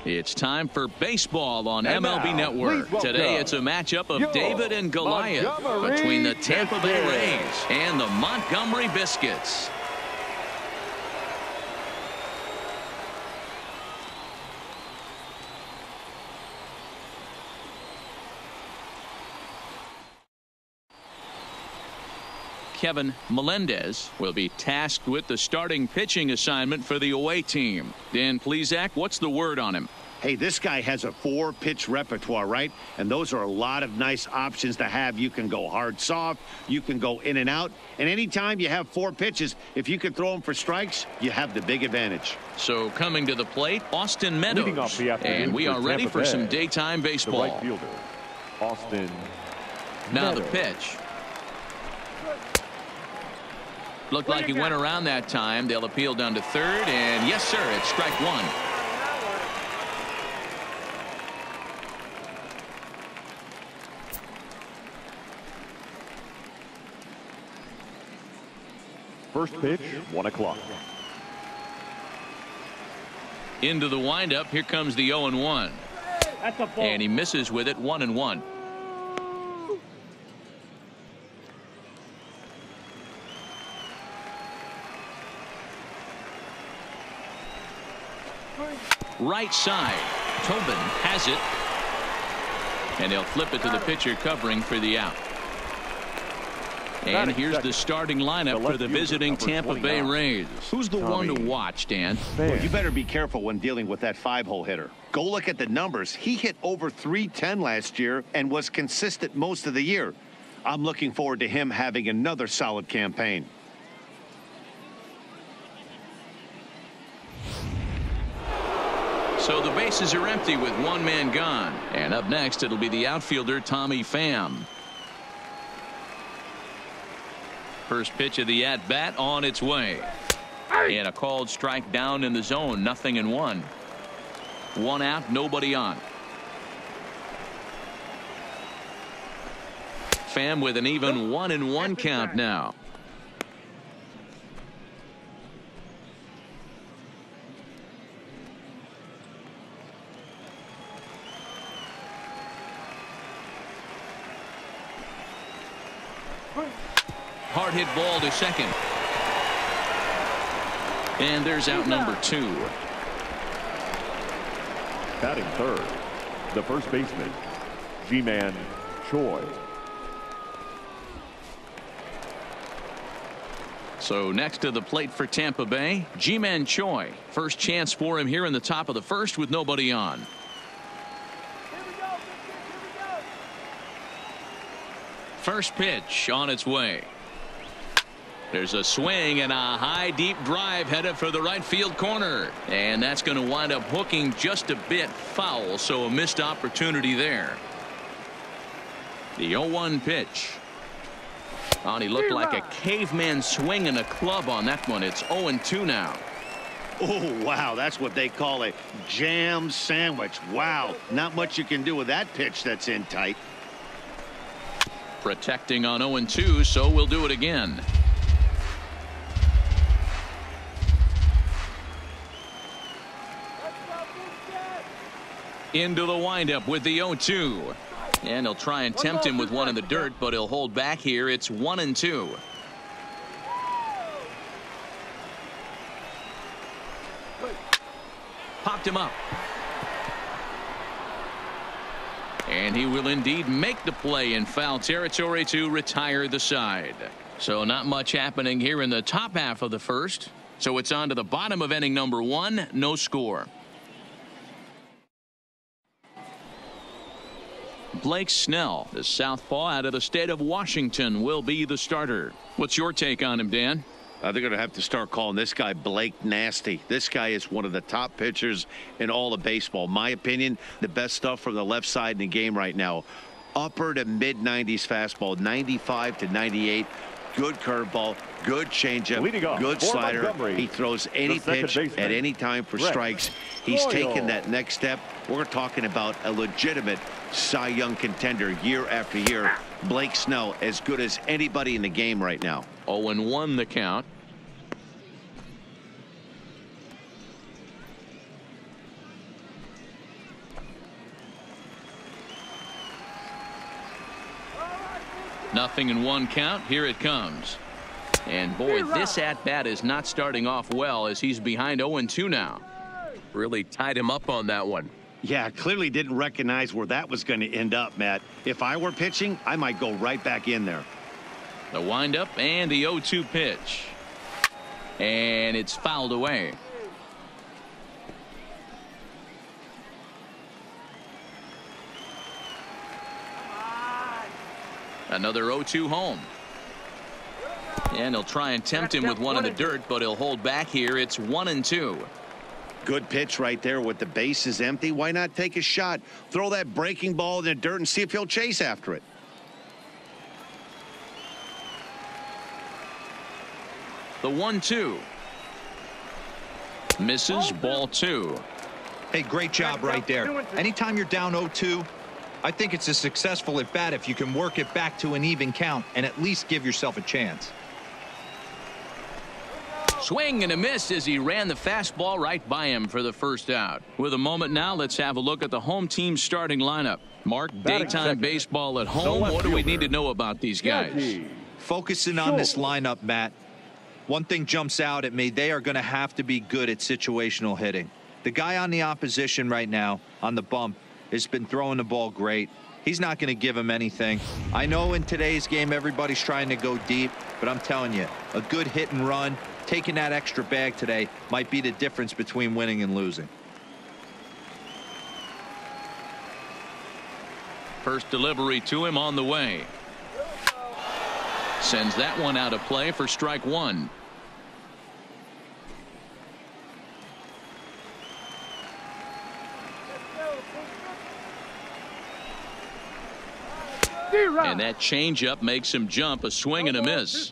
It's time for baseball on MLB Network. Today it's a matchup of David and Goliath between the Tampa Bay Rays and the Montgomery Biscuits. Kevin Melendez will be tasked with the starting pitching assignment for the away team. Dan Plesac, what's the word on him? Hey, this guy has a 4-pitch repertoire, right? And those are a lot of nice options to have. You can go hard, soft. You can go in and out. And anytime you have 4 pitches, if you can throw them for strikes, you have the big advantage. So coming to the plate, Austin Meadows. And we are ready for some daytime baseball. The right fielder, Austin Now the pitch. Looked like he went around that time. They'll appeal down to third, and yes, sir, it's strike one. First pitch, 1 o'clock. Into the windup. Here comes the 0-1. And he misses with it, 1-1. Right side. Tobin has it. And they'll flip it to the pitcher covering for the out. And here's the starting lineup for the visiting Tampa Bay Rays. Who's the one to watch, Dan? Well, you better be careful when dealing with that 5-hole hitter. Go look at the numbers. He hit over .310 last year and was consistent most of the year. I'm looking forward to him having another solid campaign. So the bases are empty with one man gone. And up next, it'll be the outfielder, Tommy Pham. First pitch of the at-bat on its way. And a called strike down in the zone. 0-1. 1 out, nobody on. Pham with an even 1-1 count now. Hard hit ball to second. And there's out number 2. Batting third, the first baseman, Ji-Man Choi. So next to the plate for Tampa Bay, Ji-Man Choi. First chance for him here in the top of the first with nobody on. First pitch on its way. There's a swing and a high deep drive headed for the right field corner. And that's going to wind up hooking just a bit foul. So a missed opportunity there. The 0-1 pitch. Oh, and he looked like a caveman swinging a club on that one. It's 0-2 now. Oh, wow. That's what they call a jam sandwich. Wow. Not much you can do with that pitch that's in tight. Protecting on 0-2, so we'll do it again. Into the windup with the 0-2. And he'll try and tempt him with one in the dirt, but he'll hold back here. It's 1-2. Popped him up. And he will indeed make the play in foul territory to retire the side. So not much happening here in the top half of the first. So it's on to the bottom of inning number 1. No score. Blake Snell, the southpaw out of the state of Washington, will be the starter. What's your take on him, Dan? They're going to have to start calling this guy Blake Nasty. This guy is one of the top pitchers in all of baseball. My opinion, the best stuff from the left side in the game right now. Upper to mid-90s fastball, 95 to 98. Good curveball, good changeup, good slider. He throws any pitch at any time for strikes. He's taken that next step. We're talking about a legitimate Cy Young contender year after year. Blake Snell, as good as anybody in the game right now. 0-1 the count. 0-1 count. Here it comes. And boy, this at-bat is not starting off well as he's behind 0-2 now. Really tied him up on that one. Yeah, clearly didn't recognize where that was going to end up, Matt. If I were pitching, I might go right back in there. The windup and the 0-2 pitch. And it's fouled away. Another 0-2 home. And he'll try and tempt him with one in the dirt, but he'll hold back here. It's 1-2. Good pitch right there with the bases empty. Why not take a shot? Throw that breaking ball in the dirt and see if he'll chase after it. The 1-2. Misses, ball 2. Hey, great job right there. Anytime you're down 0-2, I think it's a successful at bat if you can work it back to an even count and at least give yourself a chance. Swing and a miss as he ran the fastball right by him for the first out. With a moment now, let's have a look at the home team starting lineup. Mark, daytime baseball at home. What do we need to know about these guys? Focusing on this lineup, Matt. One thing jumps out at me. They are going to have to be good at situational hitting. The guy on the opposition right now on the bump has been throwing the ball great. He's not going to give him anything. I know in today's game everybody's trying to go deep, but I'm telling you, a good hit and run, taking that extra bag today might be the difference between winning and losing. First delivery to him on the way. Sends that one out of play for strike 1. And that changeup makes him jump. A swing and a miss.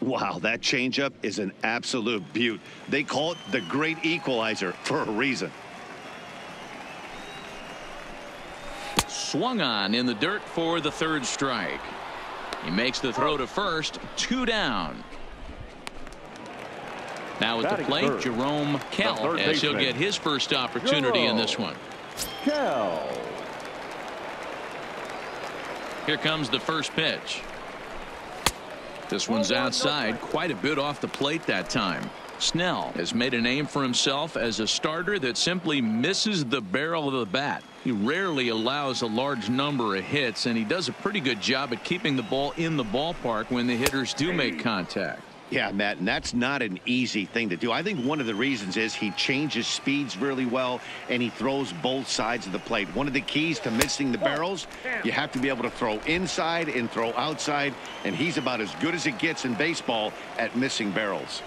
Wow, that changeup is an absolute beaut. They call it the great equalizer for a reason. Swung on in the dirt for the 3rd strike. He makes the throw to first. 2 down. Now at the plate, Jerome Kell, as he'll get his first opportunity in this one. Here comes the first pitch. This one's outside, quite a bit off the plate that time. Snell has made a name for himself as a starter that simply misses the barrel of the bat. He rarely allows a large number of hits, and he does a pretty good job at keeping the ball in the ballpark when the hitters do make contact. Yeah, Matt, and that's not an easy thing to do. I think one of the reasons is he changes speeds really well, and he throws both sides of the plate. One of the keys to missing the barrels, you have to be able to throw inside and throw outside, and he's about as good as it gets in baseball at missing barrels.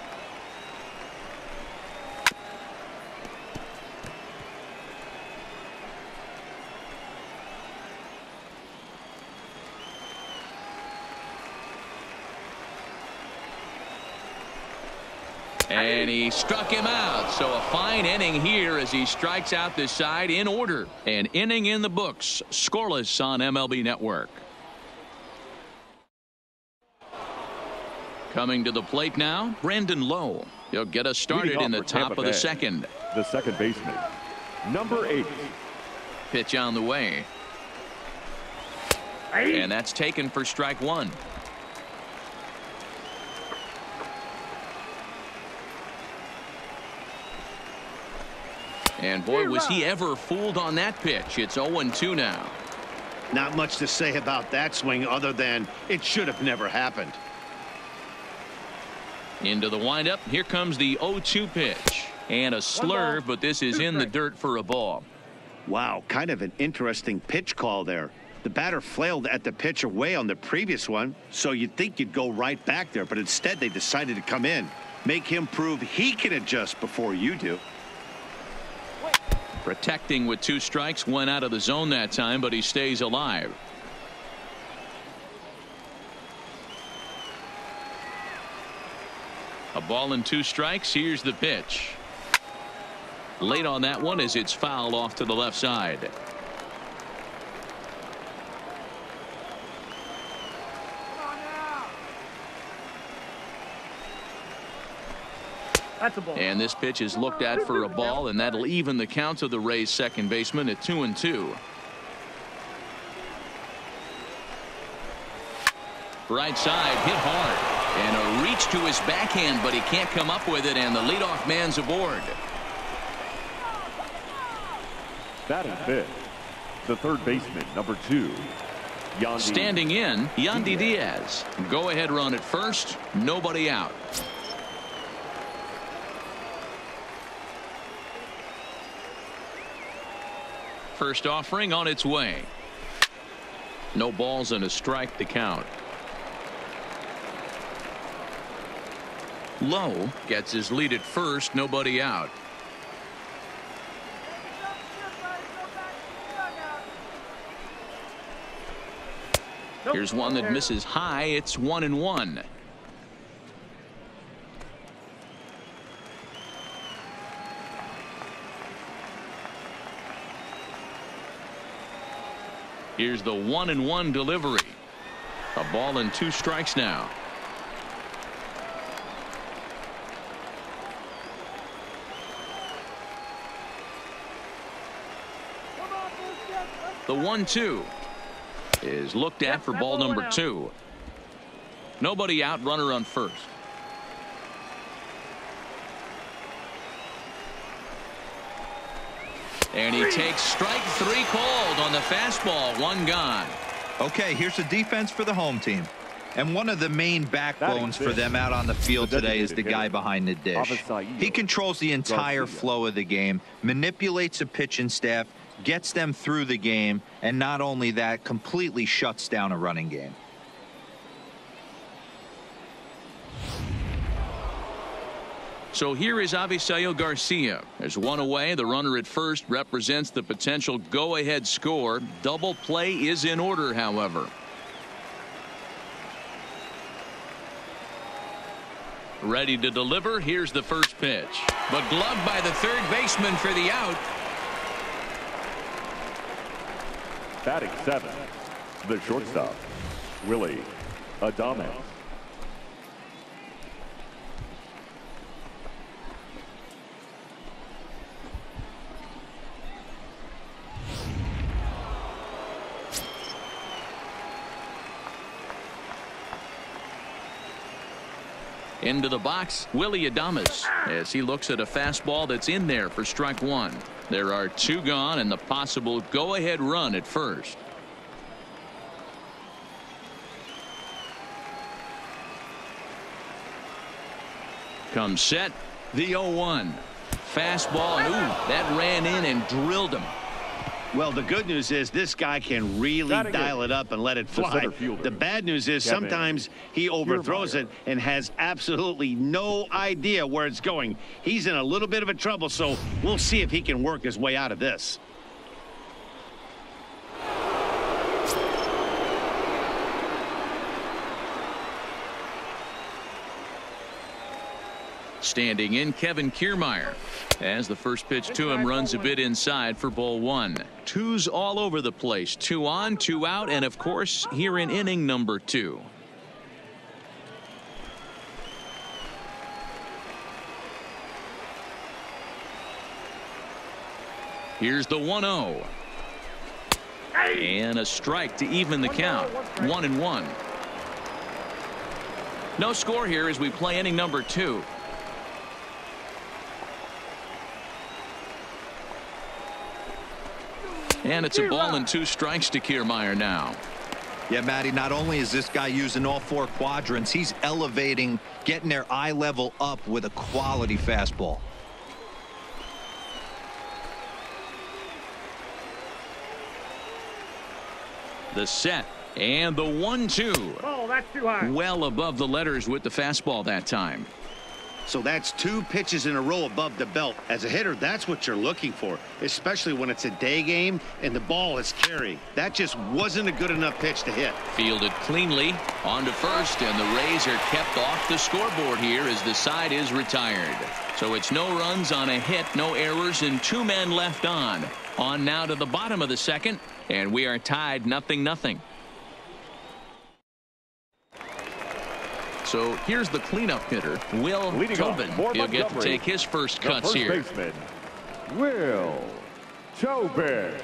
And he struck him out. So a fine inning here as he strikes out this side in order. An inning in the books. Scoreless on MLB Network. Coming to the plate now, Brandon Lowe. He'll get us started in the top of the second. The second baseman, number 8. Pitch on the way. And that's taken for strike 1. And boy, was he ever fooled on that pitch. It's 0-2 now. Not much to say about that swing other than it should have never happened. Into the windup. Here comes the 0-2 pitch. And a slurve, but this is in the dirt for a ball. Wow, kind of an interesting pitch call there. The batter flailed at the pitch away on the previous one, so you'd think you'd go right back there, but instead they decided to come in. Make him prove he can adjust before you do. Protecting with 2 strikes, went out of the zone that time, but he stays alive. A ball and 2 strikes. Here's the pitch. Late on that one as it's fouled off to the left side. That's a ball. And this pitch is looked at for a ball, and that'll even the count of the Rays' second baseman at 2-2. Right side, hit hard. And a reach to his backhand, but he can't come up with it, and the leadoff man's aboard. Batting fifth, the third baseman, number 2, Yandy. Standing in, Yandy Diaz. Go ahead run at first, nobody out. First offering on its way. No balls and a strike to count. Lowe gets his lead at first, nobody out. Here's one that misses high. It's 1-1. Here's the 1-1 delivery. A ball and 2 strikes now. The 1-2 is looked at for ball number 2. Nobody out, runner on first. And he takes strike 3 called on the fastball. 1 gone. Okay, here's the defense for the home team. And one of the main backbones for them out on the field today is the guy behind the dish. He controls the entire flow of the game, manipulates the pitching staff, gets them through the game, and not only that, completely shuts down a running game. So here is Avisail Garcia. There's one away. The runner at first represents the potential go-ahead score. Double play is in order, however. Ready to deliver. Here's the first pitch. But gloved by the third baseman for the out. Batting 7, the shortstop, Willie Adames. Into the box, Willie Adames, as he looks at a fastball that's in there for strike 1. There are 2 gone and the possible go-ahead run at first. Comes set, the 0-1. Fastball, and ooh, that ran in and drilled him. Well, the good news is this guy can really dial it up and let it fly. The bad news is sometimes he overthrows it and has absolutely no idea where it's going. He's in a little bit of a trouble, so we'll see if he can work his way out of this. Standing in, Kevin Kiermaier, as the first pitch to him runs a bit inside for ball 1. 2's all over the place. 2 on, 2 out, and of course here in inning number 2. Here's the 1-0. And a strike to even the count. 1-1. No score here as we play inning number 2. And it's a ball and 2 strikes to Kiermaier now. Yeah, Matty, not only is this guy using all 4 quadrants, he's elevating, getting their eye level up with a quality fastball. The set and the 1-2. Oh, that's too high. Well above the letters with the fastball that time. So that's 2 pitches in a row above the belt. As a hitter, that's what you're looking for, especially when it's a day game and the ball is carrying. That just wasn't a good enough pitch to hit. Fielded cleanly on to first, and the Rays are kept off the scoreboard here as the side is retired. So it's no runs on a hit, no errors, and 2 men left on. On now to the bottom of the second, and we are tied 0-0. So here's the cleanup hitter, Will Tobin. He'll get to take his first cuts here. Baseman, Will Tobin.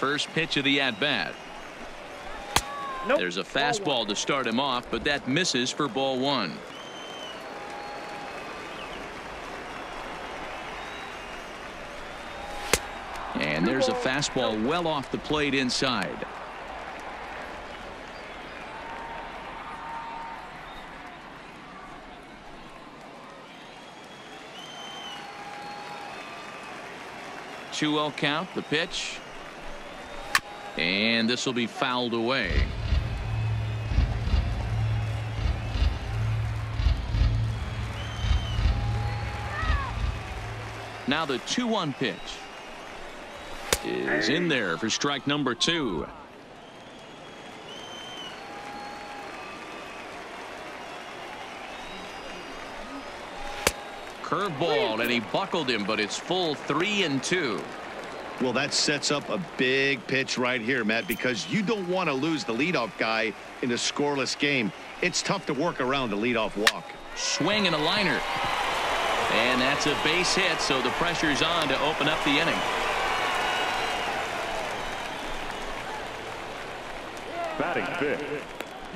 first pitch of the at-bat. Nope. There's a fastball to start him off, but that misses for ball one. And there's a fastball well off the plate inside. Two-0 count, the pitch. And this will be fouled away. Now the 2-1 pitch is in there for strike number 2. Curveball, and he buckled him, but it's full 3-2. Well, that sets up a big pitch right here, Matt, because you don't want to lose the leadoff guy in a scoreless game. It's tough to work around the leadoff walk. Swing and a liner. And that's a base hit, so the pressure's on to open up the inning. Batting fifth,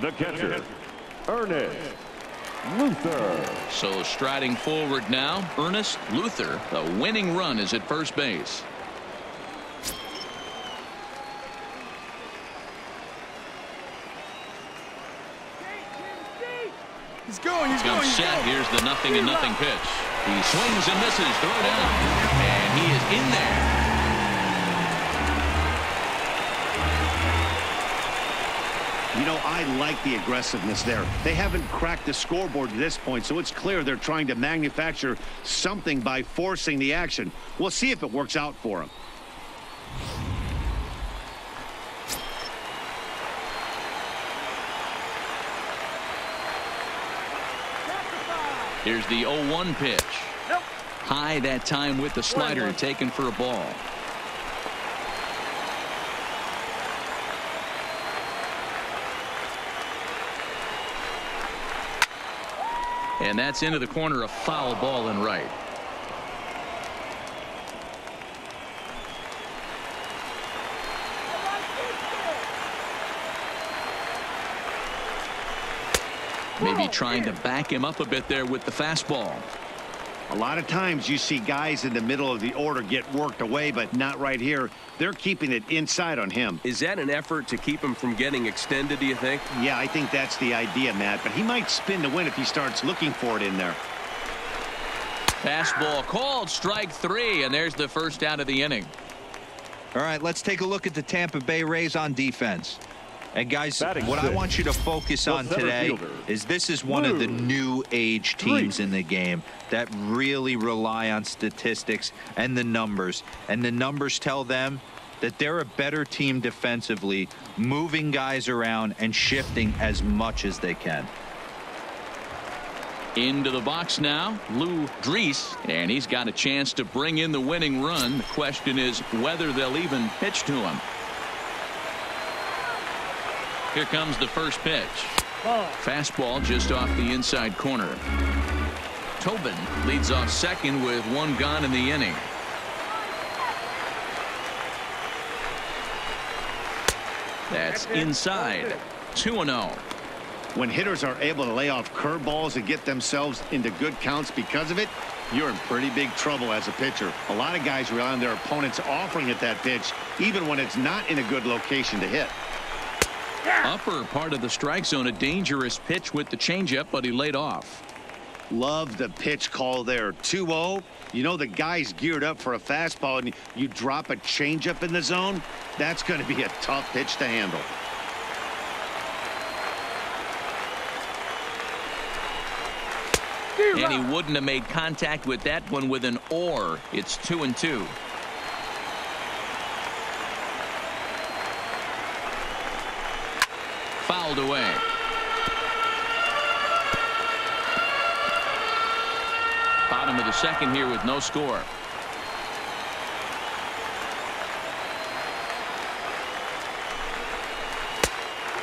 the catcher, Ernest Luther. So striding forward now, Ernest Luther. The winning run is at first base. He's going. He's Comes set. Here's the 0-0 pitch. He swings and misses. Throw down. And he is in there. You know, I like the aggressiveness there. They haven't cracked the scoreboard to this point, so it's clear they're trying to manufacture something by forcing the action. We'll see if it works out for them. Here's the 0-1 pitch. Nope. High that time with the slider, taken for a ball. And that's into the corner, a foul ball and right. Maybe trying to back him up a bit there with the fastball. A lot of times you see guys in the middle of the order get worked away, but not right here. They're keeping it inside on him. Is that an effort to keep him from getting extended, do you think? Yeah, I think that's the idea, Matt, but he might spin to win if he starts looking for it in there. Fastball called, strike 3, and there's the first out of the inning. All right, let's take a look at the Tampa Bay Rays on defense. And guys, Batting what I sixth, want you to focus the on center today fielder, is this is one of the new age teams in the game that really rely on statistics and the numbers. And the numbers tell them that they're a better team defensively, moving guys around and shifting as much as they can. Into the box now, Lou Dries, and he's got a chance to bring in the winning run. The question is whether they'll even pitch to him. Here comes the first pitch. Fastball just off the inside corner. Tobin leads off second with one gone in the inning. That's inside. 2-0. When hitters are able to lay off curveballs and get themselves into good counts because of it, you're in pretty big trouble as a pitcher. A lot of guys rely on their opponents offering at that pitch, even when it's not in a good location to hit. Upper part of the strike zone, a dangerous pitch with the changeup, but he laid off. Love the pitch call there. 2-0. You know the guy's geared up for a fastball, and you drop a changeup in the zone. That's going to be a tough pitch to handle. And he wouldn't have made contact with that one with an or. It's 2-2. Fouled away. Bottom of the second here with no score.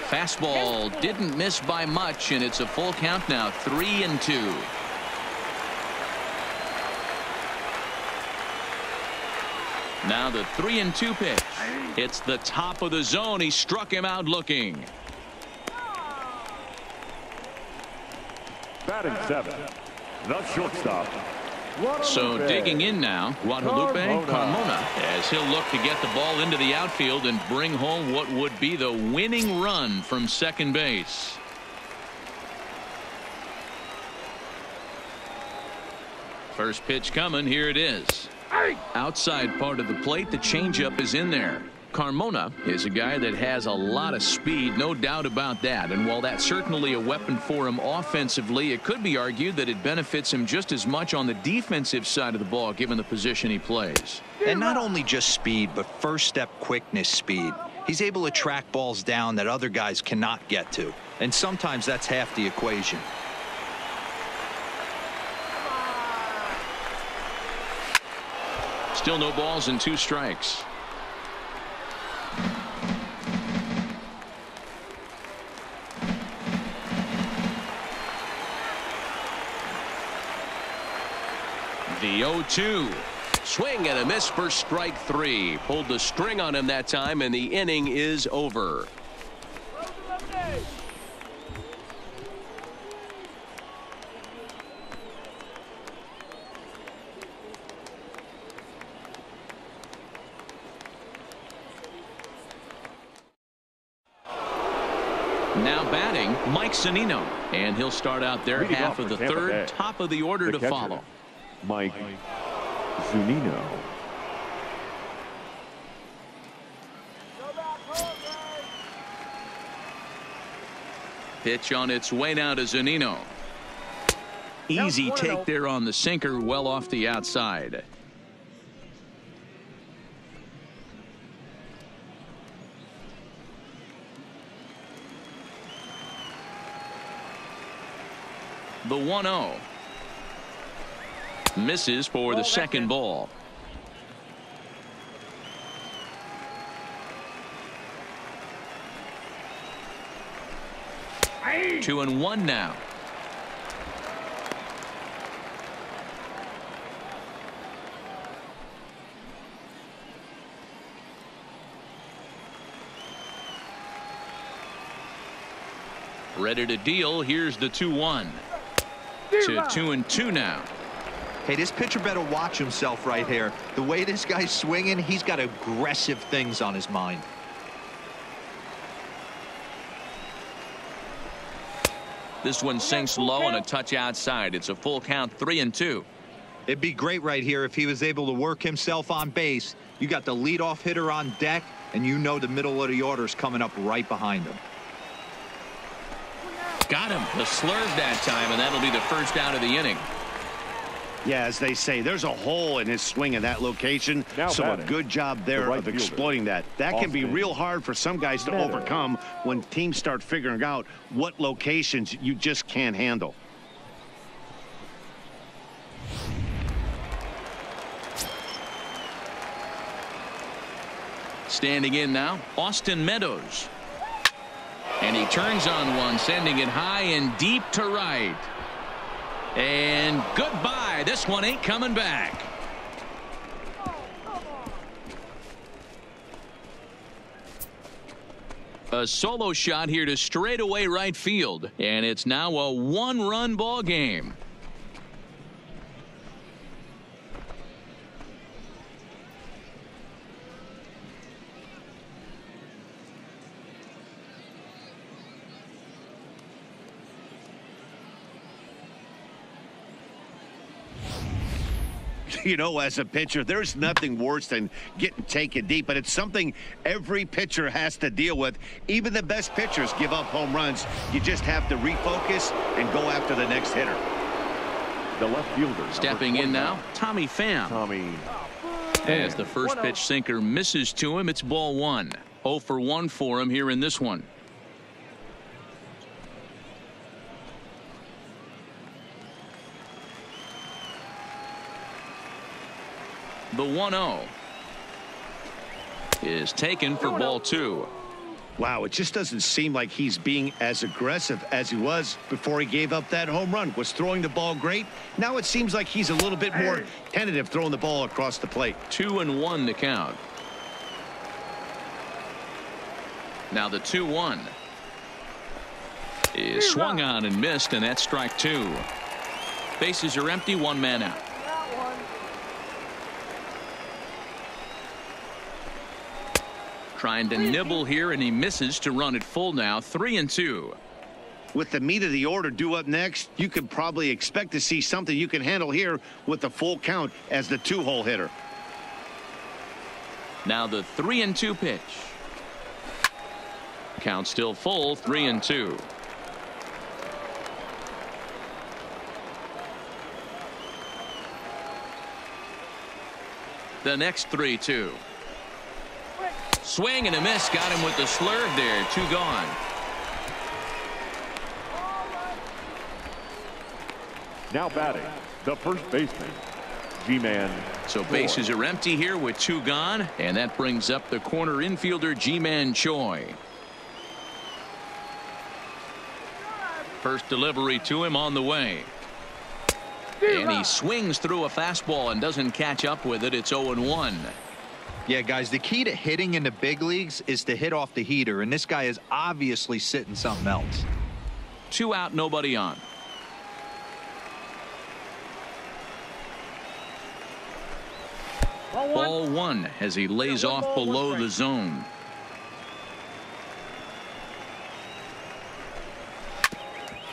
Fastball didn't miss by much, and it's a full count now, 3-2. Now the 3-2 pitch. It's the top of the zone. He struck him out looking. Batting 7, the shortstop. So digging in now, Guadalupe Carmona, as he'll look to get the ball into the outfield and bring home what would be the winning run from second base. First pitch coming. Here it is. Outside part of the plate. The changeup is in there. Carmona is a guy that has a lot of speed, no doubt about that. And while that's certainly a weapon for him offensively, it could be argued that it benefits him just as much on the defensive side of the ball, given the position he plays. And not only just speed, but first step quickness speed. He's able to track balls down that other guys cannot get to. And sometimes that's half the equation. Still no balls and 2 strikes. The 0-2. Swing and a miss for strike 3. Pulled the string on him that time, and the inning is over. Now batting, Mike Zunino, and he'll start out their Leading half off of the for Tampa third, Bay, top of the order to catcher, follow. Mike Zunino. Pitch on its way now to Zunino. Easy take there on the sinker, well off the outside. The 1-0. Misses for the second ball. Hey. 2-1 now. Ready to deal. Here's the 2-1. To 2-2 now. Hey, this pitcher better watch himself right here. The way this guy's swinging, he's got aggressive things on his mind. This one sinks low and a touch outside. It's a full count, 3-2. It'd be great right here if he was able to work himself on base. You got the leadoff hitter on deck, and you know the middle of the order's coming up right behind him. Got him. The slurve that time, and that'll be the first out of the inning. Yeah, as they say, there's a hole in his swing in that location. Now so batting, a good job there right of fielder, exploiting that. That can be Austin real hard for some guys to Meadows. overcome when teams start figuring out what locations you just can't handle. Standing in now, Austin Meadows. And he turns on one, sending it high and deep to right. And goodbye. This one ain't coming back. A solo shot here to straightaway right field. And it's now a 1-run ball game. You know, as a pitcher, there's nothing worse than getting taken deep, but it's something every pitcher has to deal with. Even the best pitchers give up home runs. You just have to refocus and go after the next hitter. The left fielder. Stepping in now, Tommy Pham. Tommy. As the first pitch sinker misses to him, it's ball 1. 0 for 1 for him here in this one. The 1-0 is taken for ball 2. Wow, it just doesn't seem like he's being as aggressive as he was before he gave up that home run. Was throwing the ball great. Now it seems like he's a little bit more tentative throwing the ball across the plate. 2-1 the count. Now the 2-1 is swung on and missed, and that's strike 2. Bases are empty, 1 man out. Trying to nibble here, and he misses to run it full now. 3-2. With the meat of the order due up next, you could probably expect to see something you can handle here with the full count as the 2-hole hitter. Now the 3-2 pitch. Count still full, 3-2. The next 3-2. Swing and a miss. Got him with the slurve there. 2 gone. Now batting, the first baseman, G-Man. So bases are empty here with 2 gone, and that brings up the corner infielder Ji-Man Choi. First delivery to him on the way. And he swings through a fastball and doesn't catch up with it. It's 0-1. Yeah, guys, the key to hitting in the big leagues is to hit off the heater, and this guy is obviously sitting something else. 2 out, nobody on. Ball 1 as he lays off below the zone.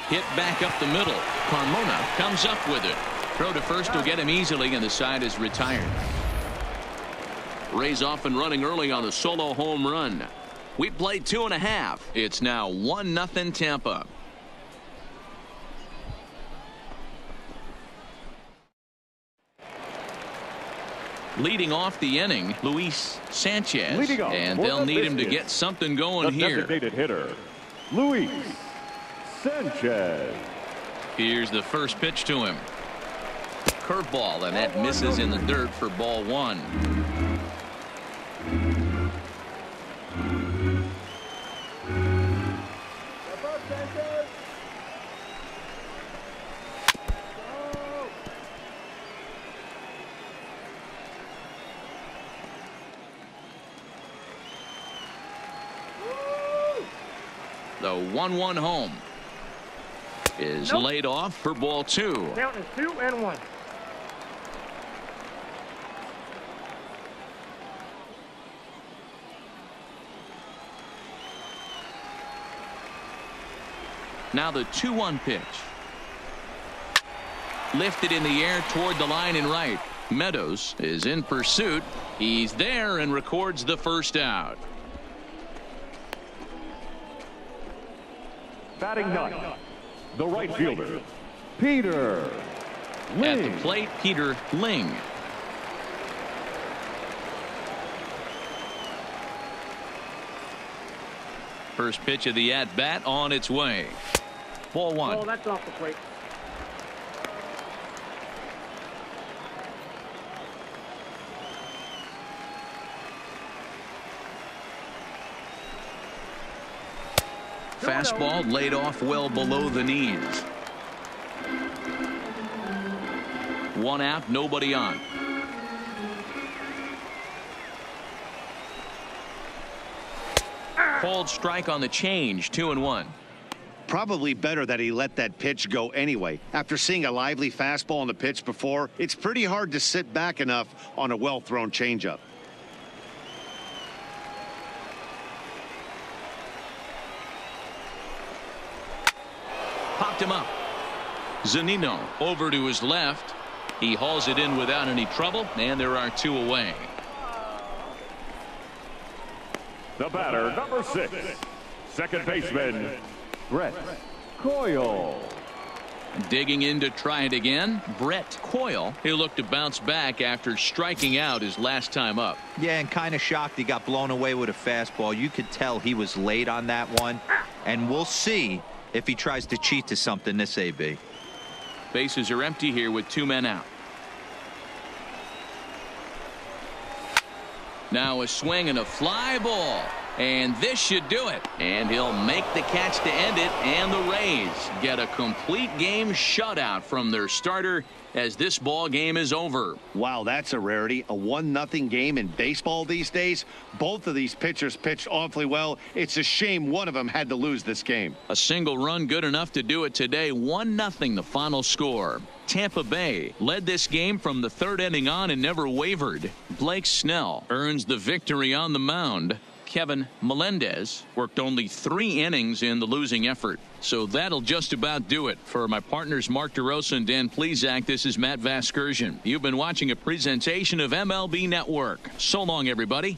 Hit back up the middle. Carmona comes up with it. Throw to first will get him easily, and the side is retired. Rays off and running early on a solo home run. We played 2.5. It's now 1-0 Tampa. Leading off the inning, Luis Sanchez, and they'll need him to get something going here. Designated hitter, Luis Sanchez. Here's the first pitch to him. Curveball, and that misses in the dirt for ball 1. The 1-1 home is laid off for ball 2. Count is 2-1. Now the 2-1 pitch. Lifted in the air toward the line and right. Meadows is in pursuit. He's there and records the first out. Batting 9, the right fielder, Peter Ling. At the plate, Peter Ling. First pitch of the at-bat on its way. Ball 1. Oh, that's off the plate. Fastball laid off well below the knees. 1 out, nobody on. Called strike on the change. 2-1. Probably better that he let that pitch go anyway. After seeing a lively fastball on the pitch before, it's pretty hard to sit back enough on a well-thrown changeup. Popped him up. Zunino over to his left. He hauls it in without any trouble, and there are 2 away. The batter, number 6, second baseman, Brett Coyle. Digging in to try it again, Brett Coyle. He'll look to bounce back after striking out his last time up. Yeah, and kind of shocked he got blown away with a fastball. You could tell he was late on that one, and we'll see if he tries to cheat to something this AB. Bases are empty here with 2 men out. Now a swing and a fly ball. And this should do it. And he'll make the catch to end it. And the Rays get a complete game shutout from their starter as this ball game is over. Wow, that's a rarity. A 1-0 game in baseball these days. Both of these pitchers pitched awfully well. It's a shame one of them had to lose this game. A single run good enough to do it today. 1-0 the final score. Tampa Bay led this game from the third inning on and never wavered. Blake Snell earns the victory on the mound. Kevin Melendez worked only 3 innings in the losing effort. So that'll just about do it. For my partners Mark DeRosa and Dan Plezak, this is Matt Vasgersian. You've been watching a presentation of MLB Network. So long, everybody.